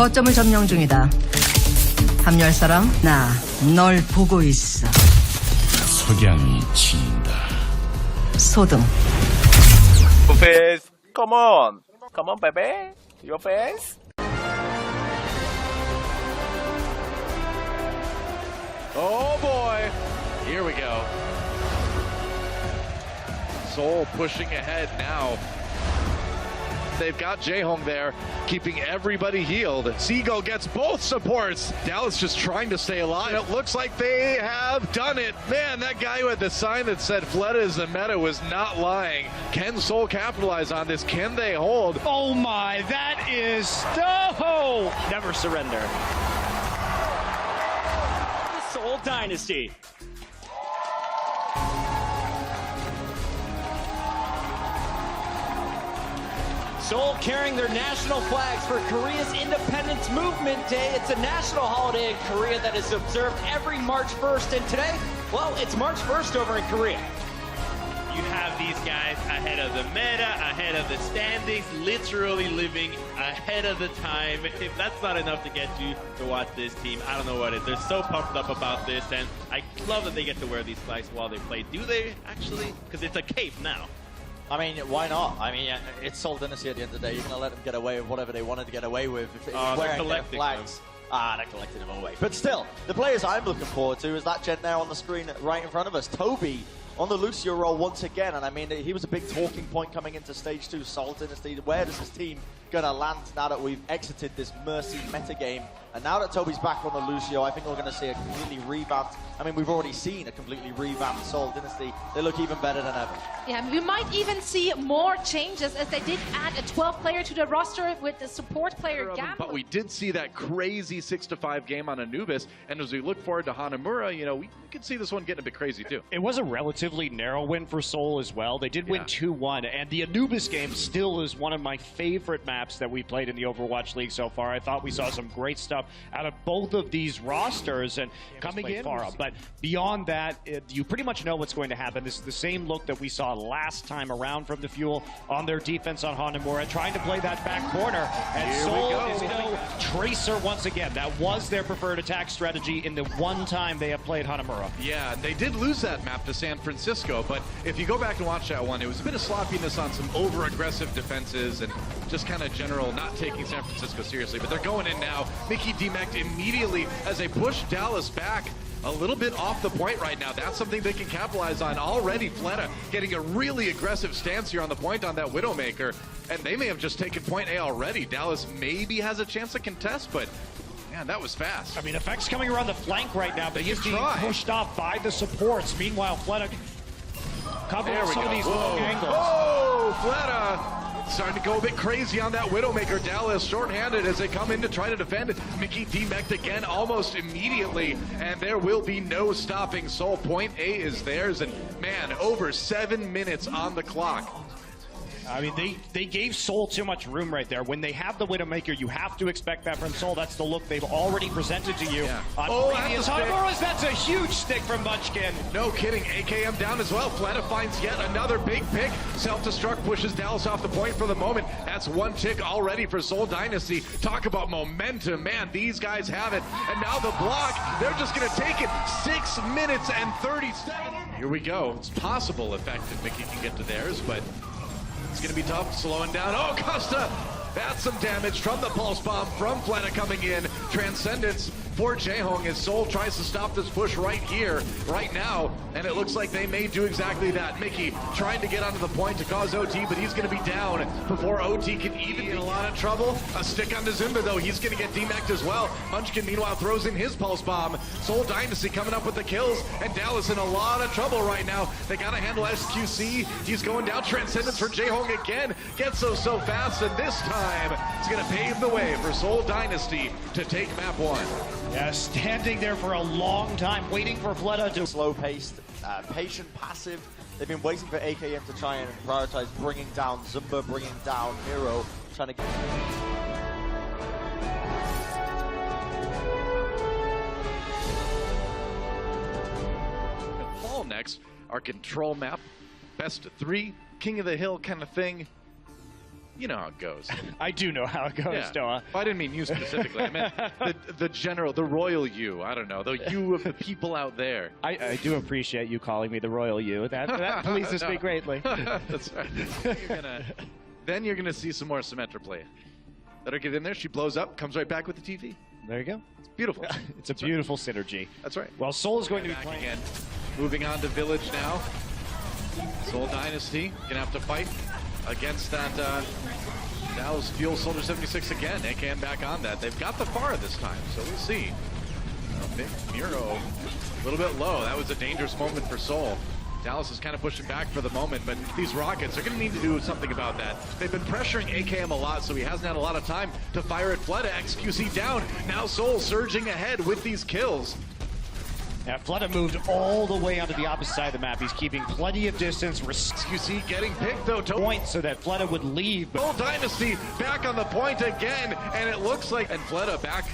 거점을 점령 중이다. 합류할 사람? 나 널 보고 있어. 석양이 친다. 소등. Your face. Come on. Come on, baby. Your face. Oh boy. Here we go. Seoul pushing ahead now. They've got Jaehong there, keeping everybody healed. Seagull gets both supports. Dallas just trying to stay alive. It looks like they have done it. Man, that guy with the sign that said Fleta is the meta was not lying. Can Seoul capitalize on this? Can they hold? Oh my, that is no! Never surrender. Seoul Dynasty. Seoul carrying their national flags for Korea's Independence Movement Day. It's a national holiday in Korea that is observed every March 1st. And today, well, it's March 1st over in Korea. You have these guys ahead of the meta, ahead of the standings, literally living ahead of the time. If that's not enough to get you to watch this team, I don't know what is. They're so pumped up about this, and I love that they get to wear these flags while they play. Do they actually? Because it's a cape now. I mean, why not? I mean, it's Seoul Dynasty at the end of the day. You're going to let them get away with whatever they wanted to get away with. If it's wearing their flags. They're collecting them away. But still, the players I'm looking forward to is that gen there on the screen right in front of us. Toby on the Lucio role once again. And I mean, he was a big talking point coming into Stage 2, Seoul Dynasty. Where does this team going to land now that we've exited this Mercy metagame? And now that Toby's back on the Lucio, I think we're going to see a completely revamped, I mean, we've already seen a completely revamped Seoul Dynasty. They look even better than ever. Yeah, we might even see more changes as they did add a 12th player to the roster with the support player Gamble. But we did see that crazy 6-5 game on Anubis, and as we look forward to Hanamura, you know, we could see this one getting a bit crazy too. It was a relatively narrow win for Seoul as well. They did win 2-1, and the Anubis game still is one of my favorite maps that we played in the Overwatch League so far. I thought we saw some great stuff out of both of these rosters and coming in far up. But beyond that, you pretty much know what's going to happen. This is the same look that we saw last time around from the Fuel on their defense on Hanamura, trying to play that back corner. And Seoul is no Tracer once again. That was their preferred attack strategy in the one time they have played Hanamura. Yeah, they did lose that map to San Francisco, but if you go back and watch that one, it was a bit of sloppiness on some over-aggressive defenses and just kind of general not taking San Francisco seriously. But they're going in now. Mickey demeched immediately as they push Dallas back a little bit off the point right now. That's something they can capitalize on. Already Fleta getting a really aggressive stance here on the point on that Widowmaker, and they may have just taken point A already. Dallas maybe has a chance to contest, but man, that was fast. I mean, Effect's coming around the flank right now, but he's being pushed off by the supports. Meanwhile, Fleta covering some of these long angles. Oh, Fleta starting to go a bit crazy on that Widowmaker. Dallas short-handed as they come in to try to defend. Mickey demeched again almost immediately, and there will be no stopping Seoul. Point A is theirs, and man, over 7 minutes on the clock. I mean, they gave Seoul too much room right there. When they have the Widowmaker, you have to expect that from Seoul. That's the look they've already presented to you on previous Hanamuras. That's a huge stick from Munchkin. No kidding. AKM down as well. Fleta finds yet another big pick. Self-destruct pushes Dallas off the point for the moment. That's one tick already for Seoul Dynasty. Talk about momentum. Man, these guys have it. And now the block, they're just going to take it. 6 minutes and 37. Here we go. It's possible, Effect, that Mickey can get to theirs, but it's going to be tough, slowing down. Oh, Costa! That's some damage from the Pulse Bomb from Fleta coming in. Transcendence for Jaehong as Seoul tries to stop this push right here, right now. And it looks like they may do exactly that. Mickey trying to get onto the point to cause OT, but he's going to be down before OT can even be in a lot of trouble. A stick on Zimba, though. He's going to get demeched as well. Munchkin, meanwhile, throws in his Pulse Bomb. Seoul Dynasty coming up with the kills, and Dallas in a lot of trouble right now. They got to handle SQC. He's going down. Transcendence for Jaehong again. Gets so fast, and this time it's going to pave the way for Seoul Dynasty to take map 1. Yeah, standing there for a long time, waiting for Fleta to... Slow-paced, patient, passive. They've been waiting for AKM to try and prioritize bringing down Zumba, bringing down Hero, trying to... Fall next, our control map, best of 3, king of the hill kind of thing. You know how it goes. I do know how it goes, Noah. I didn't mean you specifically. I meant the general, the royal you. I don't know, the you of the people out there. I do appreciate you calling me the royal you. That pleases me greatly. That's right. Then you're gonna see some more Symmetra play. Let her get in there. She blows up, comes right back with the TV. There you go. It's beautiful. It's a beautiful synergy. That's right. Well, Seoul is going to be Back playing again. Moving on to Village now. Seoul Dynasty gonna have to fight against that Dallas Fuel Soldier 76 again. AKM back on that. They've got the Pharah this time, so we'll see. Miro a little bit low. That was a dangerous moment for Seoul. Dallas is kind of pushing back for the moment, but these Rockets are going to need to do something about that. They've been pressuring AKM a lot, so he hasn't had a lot of time to fire at Fleta. XQC down. Now Seoul surging ahead with these kills. Now, Fleta moved all the way onto the opposite side of the map. He's keeping plenty of distance. XQC getting picked, though. Point so that Fleta would leave. Seoul Dynasty back on the point again, and it looks like... And Fleta back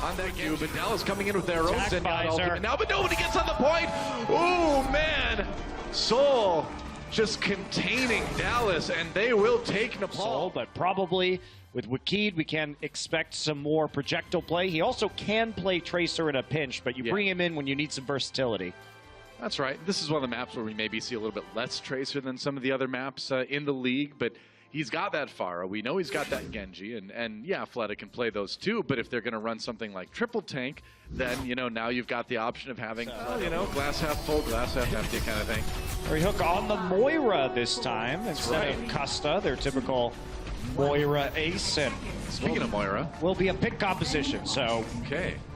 on that cube, and Dallas coming in with their own Zenyatta ultimate now, but nobody gets on the point! Oh, man! Seoul just containing Dallas, and they will take Nepal. But probably with Wakid, we can expect some more projectile play. He also can play Tracer in a pinch, but you bring him in when you need some versatility. That's right. This is one of the maps where we maybe see a little bit less Tracer than some of the other maps in the league, but he's got that Pharah. We know he's got that Genji, and yeah, Fleta can play those too, but if they're going to run something like triple tank, then, you know, now you've got the option of having, you know, glass half full, glass half empty kind of thing. Ryujehong on the Moira this time instead of Custa, their typical Moira ace. And speaking of Moira, will be a pick composition. So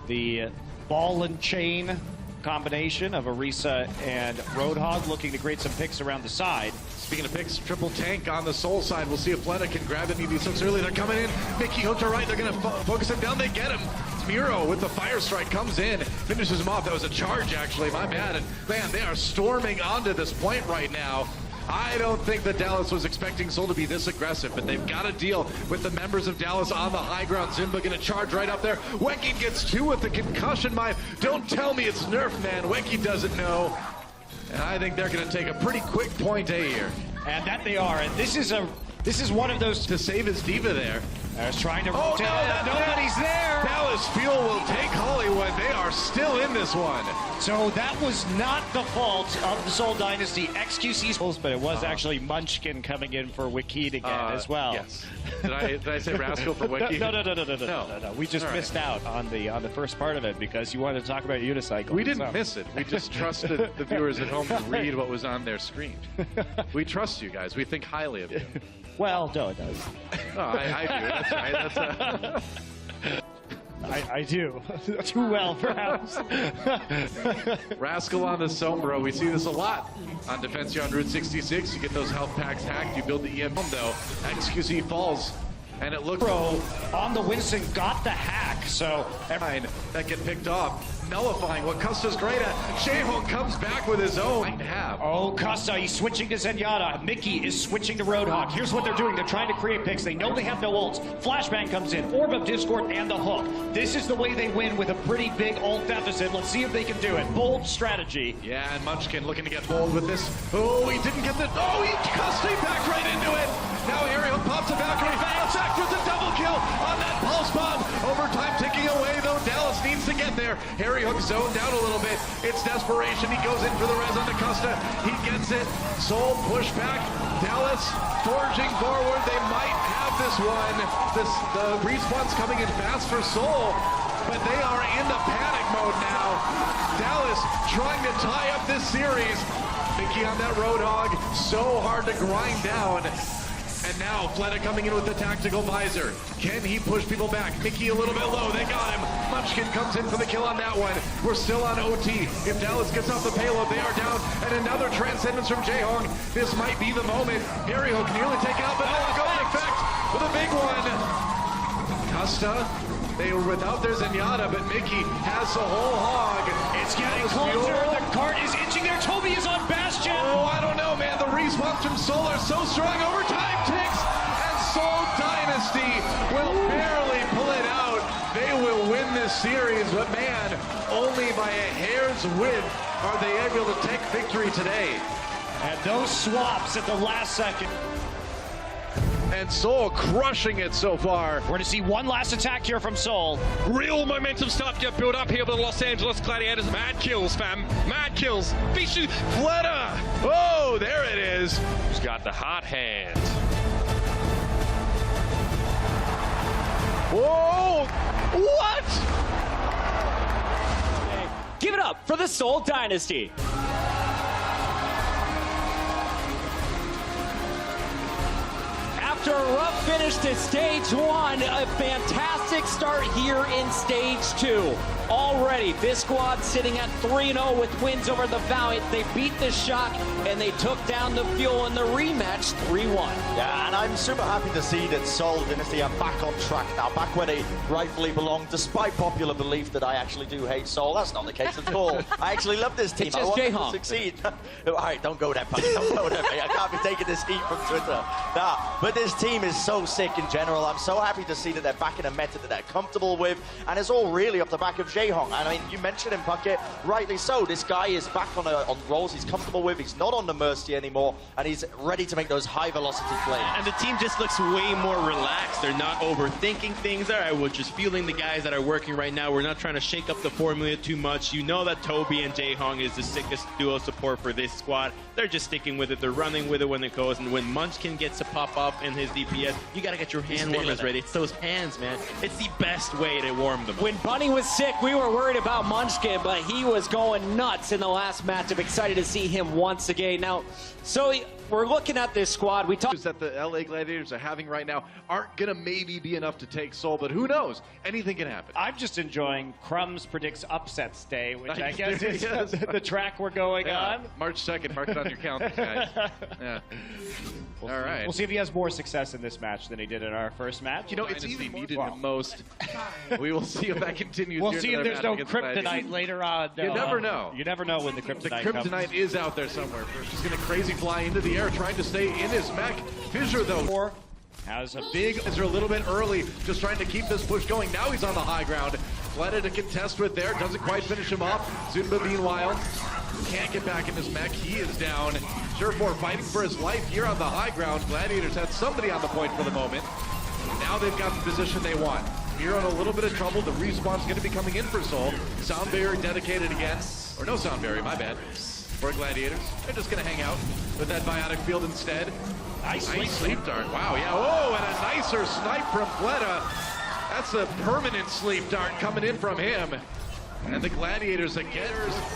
the ball and chain combination of Orisa and Roadhog looking to create some picks around the side. Speaking of picks, triple tank on the Seoul side. We'll see if Fleta can grab any of these hooks early. They're coming in. Mickey hooked to right. They're going to focus him down. They get him. Miro with the fire strike comes in, finishes him off. That was a charge, actually. My bad. And man, they are storming onto this point right now. I don't think that Dallas was expecting Seoul to be this aggressive, but they've got to deal with the members of Dallas on the high ground. Zimba going to charge right up there. Weki gets two with the concussion mine. Don't tell me it's Nerf, man. Weki doesn't know. And I think they're going to take a pretty quick point A here. And that they are. And this is one of those to save his diva there. I was trying to nobody's there. Dallas Fuel will take Hollywood. They are still in this one. So that was not the fault of the Seoul Dynasty XQC's, but it was actually Munchkin coming in for Wakid again as well. Yes. Did I say Rascal for Wakid? No. We just missed out on the first part of it because you wanted to talk about Unicycle. We didn't miss it. We just trusted the viewers at home to read what was on their screen. We trust you guys. We think highly of you. Well, no, it does. Oh, I do. That's right. I do. Too well, perhaps. Rascal on the Sombra. We see this a lot on Defensia on Route 66. You get those health packs hacked. You build the EM home, though. XQC falls. And it looks... on the Winston got the hack, so... that get picked off. Nullifying what Custa's great at. Ryujehong comes back with his own. Oh, Custa, he's switching to Zenyatta. Mickey is switching to Roadhog. Here's what they're doing. They're trying to create picks. They know they have no ults. Flashbang comes in. Orb of Discord and the hook. This is the way they win with a pretty big ult deficit. Let's see if they can do it. Bold strategy. Yeah, and Munchkin looking to get bold with this. Oh, he didn't get the... Oh, he Custa back right into it. Now Ariel pops a Valkyrie. Attack with a double kill on that pulse bomb. Overtime ticking away, though. Dallas needs to get there. Harry Hook zoned down a little bit. It's desperation. He goes in for the res on the Custa. He gets it. Seoul push back. Dallas forging forward. They might have this one. The respawn's coming in fast for Seoul, but they are into panic mode now. Dallas trying to tie up this series. Mickey on that Roadhog. So hard to grind down. And now Fleta coming in with the tactical visor. Can he push people back? Mickey a little bit low. They got him. Munchkin comes in for the kill on that one. We're still on OT. If Dallas gets off the payload, they are down. And another transcendence from Ryujehong. This might be the moment. Harry Hook nearly taken out, but now goes effect with a big one. Custa, they were without their Zenyatta, but Mickey has the whole hog. It's getting closer. The cart is inching there. Toby is on Bastion. Oh, I don't know, man. The respawns from Seoul are so strong. Overtime ticks, and Seoul Dynasty will barely pull it out. They will win this series, but man, only by a hair's width are they able to take victory today. And those swaps at the last second. and Seoul crushing it so far. We're going to see one last attack here from Seoul. Real momentum start to get built up here for the Los Angeles Gladiators. Mad kills, fam. Mad kills. Bishu, Fleta! Oh, there it is. he's got the hot hand. Whoa! What? Give it up for the Seoul Dynasty. After a rough finish to stage 1, a fantastic start here in stage 2. Already, this squad sitting at 3-0 with wins over the Valiant. They beat the Shock, and they took down the Fuel in the rematch 3-1. Yeah, and I'm super happy to see that Seoul Dynasty are back on track now, back where they rightfully belong, despite popular belief that I actually do hate Seoul. That's not the case at all. I actually love this team. It's I just want them to Jayhong. succeed. All right, don't go there, buddy. Don't go there, mate. I can't be taking this heat from Twitter. Nah, but this team is so sick in general. I'm so happy to see that they're back in a meta that they're comfortable with, and it's all really off the back of Jaehong. And I mean, you mentioned him, Puckett, rightly so. This guy is back on roles he's comfortable with. He's not on the Mercy anymore, and he's ready to make those high-velocity plays. And the team just looks way more relaxed. They're not overthinking things. All right, we're just feeling the guys that are working right now. We're not trying to shake up the formula too much. You know that Toby and Jaehong is the sickest duo support for this squad. They're just sticking with it. They're running with it when it goes. And when Munchkin gets to pop up in his DPS, you got to get your hand warmers ready. It's those hands, man. It's the best way to warm them. When Bunny was sick, we were worried about Munchkin, but he was going nuts in the last matchup. Excited to see him once again. Now, so we're looking at this squad. We talked That the LA Gladiators are having right now aren't going to maybe be enough to take Seoul, but who knows? Anything can happen. I'm just enjoying Crumbs predicts upsets day, which I guess is the track we're going on. March 2nd, mark it on your calendar, guys. Yeah. All right. We'll see if he has more success in this match than he did in our first match. You know, it's even needed him most. We will see if that continues. We'll here see to if their there's no match against kryptonite later on. You never know. You never know when the kryptonite The kryptonite is out there somewhere. She's going to crazy fly into the air, trying to stay in his mech. Fissure, though, has a big... Is a little bit early, just trying to keep this push going. Now he's on the high ground. Fleta to contest with there. Doesn't quite finish him off. Zunba, meanwhile, can't get back in his mech. He is down. Surefour fighting for his life here on the high ground. Gladiators had somebody on the point for the moment. Now they've got the position they want. You're in a little bit of trouble. The respawn's going to be coming in for Seoul. Sound barrier dedicated again. Or no sound barrier, my bad. For Gladiators. They're just going to hang out with that biotic field instead. Nice sleep dart. Wow, yeah. Oh, and a nicer snipe from Fleta. That's a permanent sleep dart coming in from him. And the Gladiators again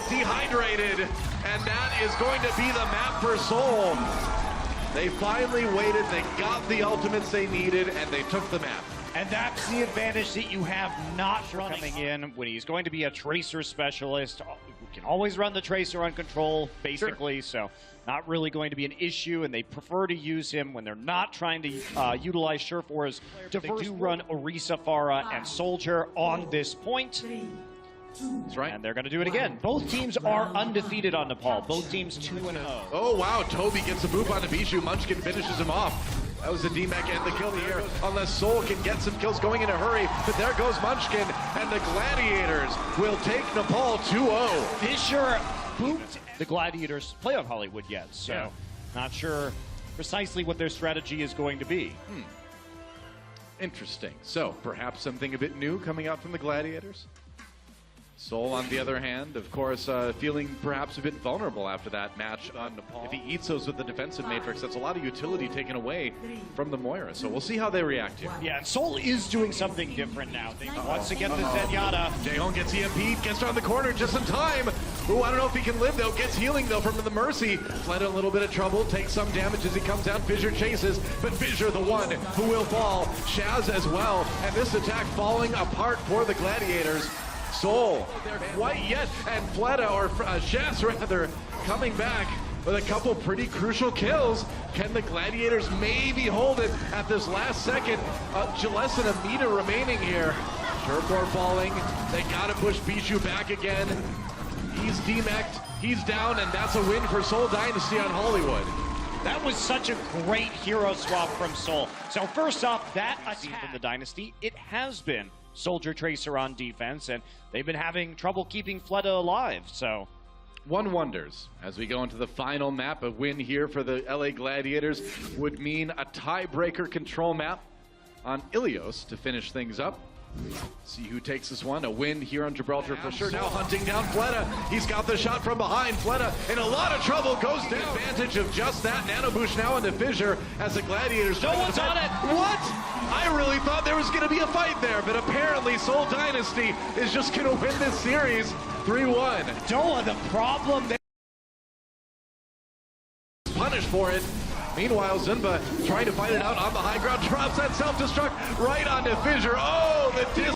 dehydrated. And that is going to be the map for Seoul. They finally waited, they got the ultimates they needed, and they took the map. And that's the advantage that you have not coming in when he's going to be a Tracer specialist. You can always run the Tracer on control, basically, so not really going to be an issue, and they prefer to use him when they're not trying to utilize Surefour's. They do run Orisa, Pharah, and Soldier on this point. That's right. And they're going to do it again. Both teams are undefeated on Nepal. Both teams 2-0. Oh, wow. Toby gets a move on Bijou. Munchkin finishes him off. That was the D-Mech and the kill here. Unless Seoul can get some kills going in a hurry. But there goes Munchkin. And the Gladiators will take Nepal 2-0. Fissure booped. The Gladiators play on Hollywood yet, so not sure precisely what their strategy is going to be. Interesting. So, perhaps something a bit new coming out from the Gladiators? Seoul, on the other hand, of course, feeling perhaps a bit vulnerable after that match on Nepal. If he eats those with the defensive matrix, that's a lot of utility taken away from the Moira. So we'll see how they react here. Yeah, and Seoul is doing something different now. They once again the Zenyatta. Jaehong gets EMP'd, gets around the corner just in time. Ooh, I don't know if he can live, though. Gets healing, though, from the Mercy. Fled in a little bit of trouble, takes some damage as he comes down. Fissure chases, but Fissure the one who will fall. Shaz as well, and this attack falling apart for the Gladiators. Seoul, quite yet, and Fleta, or Shaz rather, coming back with a couple pretty crucial kills. Can the Gladiators maybe hold it at this last second? Less than a meter remaining here. Surefour falling. They gotta push Bijou back again. He's demeched, he's down, and that's a win for Seoul Dynasty on Hollywood. That was such a great hero swap from Seoul. So first off, that attack from the Dynasty, it has been Soldier Tracer on defense, and they've been having trouble keeping Fleta alive, so... One wonders, as we go into the final map, a win here for the LA Gladiators would mean a tiebreaker control map on Ilios to finish things up. See who takes this one. A win here on Gibraltar for sure. Now hunting down Fleta. He's got the shot from behind. Fleta in a lot of trouble. Goes down. Advantage of just that. Nano Boosh now into Fissure as the Gladiators. No one's on it. What? I really thought there was going to be a fight there, but apparently Seoul Dynasty is just going to win this series 3-1. Doa, the problem there. Punished for it. Meanwhile, Zunba trying to fight it out on the high ground, drops that self-destruct right onto Fissure. Oh, the